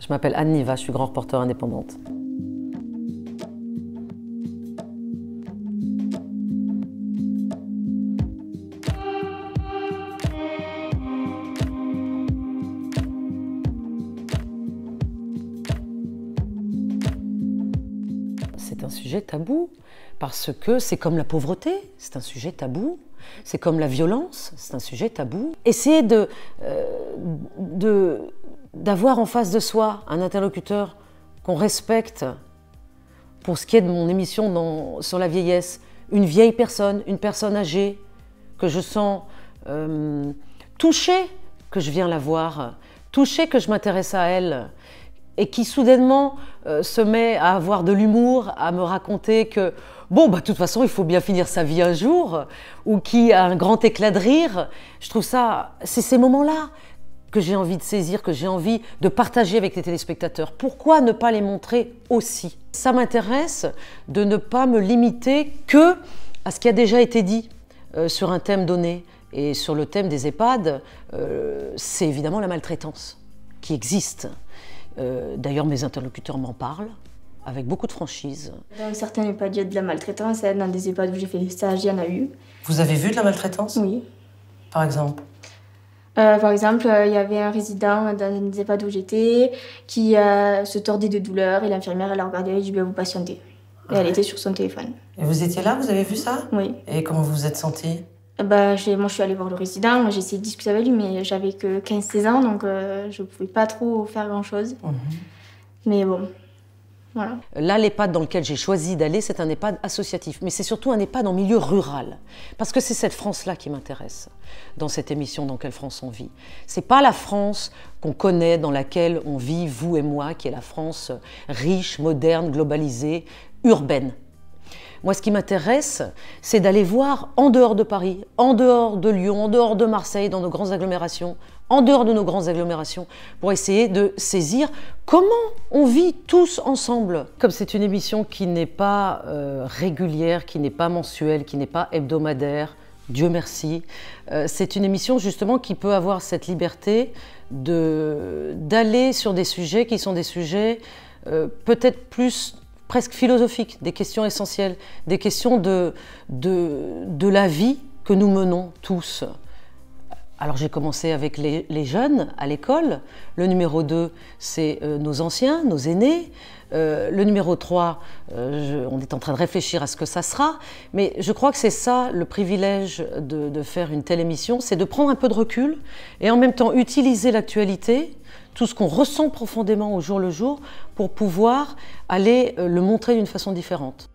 Je m'appelle Anne Niva, je suis grand reporter indépendante. C'est un sujet tabou, parce que c'est comme la pauvreté, c'est un sujet tabou. C'est comme la violence, c'est un sujet tabou. Essayer d'avoir en face de soi un interlocuteur qu'on respecte, pour ce qui est de mon émission sur la vieillesse, une vieille personne, une personne âgée, que je sens touchée que je viens la voir, touchée que je m'intéresse à elle, et qui soudainement se met à avoir de l'humour, à me raconter que bon, de toute façon, il faut bien finir sa vie un jour, ou qui a un grand éclat de rire. Je trouve ça, c'est ces moments-là que j'ai envie de saisir, que j'ai envie de partager avec les téléspectateurs. Pourquoi ne pas les montrer aussi? Ça m'intéresse de ne pas me limiter que à ce qui a déjà été dit sur un thème donné. Et sur le thème des EHPAD, c'est évidemment la maltraitance qui existe. D'ailleurs, mes interlocuteurs m'en parlent avec beaucoup de franchise. Dans certains EHPAD, il y a de la maltraitance. Dans des EHPAD où j'ai fait des stages, il y en a eu. Vous avez vu de la maltraitance? Oui. Par exemple? Par exemple, il y avait un résident dans un des EHPAD où j'étais qui se tordait de douleur et l'infirmière, elle a regardé, elle a dit « vous patientez ». Et elle était sur son téléphone. Et vous étiez là, vous avez vu ça? Oui. Et comment vous vous êtes sentie? Moi, je suis allée voir le résident, j'ai essayé de discuter avec lui, mais j'avais que 15-16 ans, donc je ne pouvais pas trop faire grand-chose. Mais bon, voilà. Là, l'EHPAD dans lequel j'ai choisi d'aller, c'est un EHPAD associatif, mais c'est surtout un EHPAD en milieu rural. Parce que c'est cette France-là qui m'intéresse, dans cette émission « Dans quelle France on vit ?» C'est pas la France qu'on connaît, dans laquelle on vit, vous et moi, qui est la France riche, moderne, globalisée, urbaine. Moi, ce qui m'intéresse, c'est d'aller voir en dehors de Paris, en dehors de Lyon, en dehors de Marseille, dans nos grandes agglomérations, en dehors de nos grandes agglomérations, pour essayer de saisir comment on vit tous ensemble. Comme c'est une émission qui n'est pas régulière, qui n'est pas mensuelle, qui n'est pas hebdomadaire, Dieu merci, c'est une émission justement qui peut avoir cette liberté d'aller sur des sujets qui sont des sujets peut-être plus presque philosophiques, des questions essentielles, des questions de la vie que nous menons tous. Alors j'ai commencé avec les jeunes à l'école, le numéro 2 c'est nos anciens, nos aînés, le numéro 3 on est en train de réfléchir à ce que ça sera, mais je crois que c'est ça le privilège de faire une telle émission, c'est de prendre un peu de recul et en même temps utiliser l'actualité, tout ce qu'on ressent profondément au jour le jour, pour pouvoir aller le montrer d'une façon différente.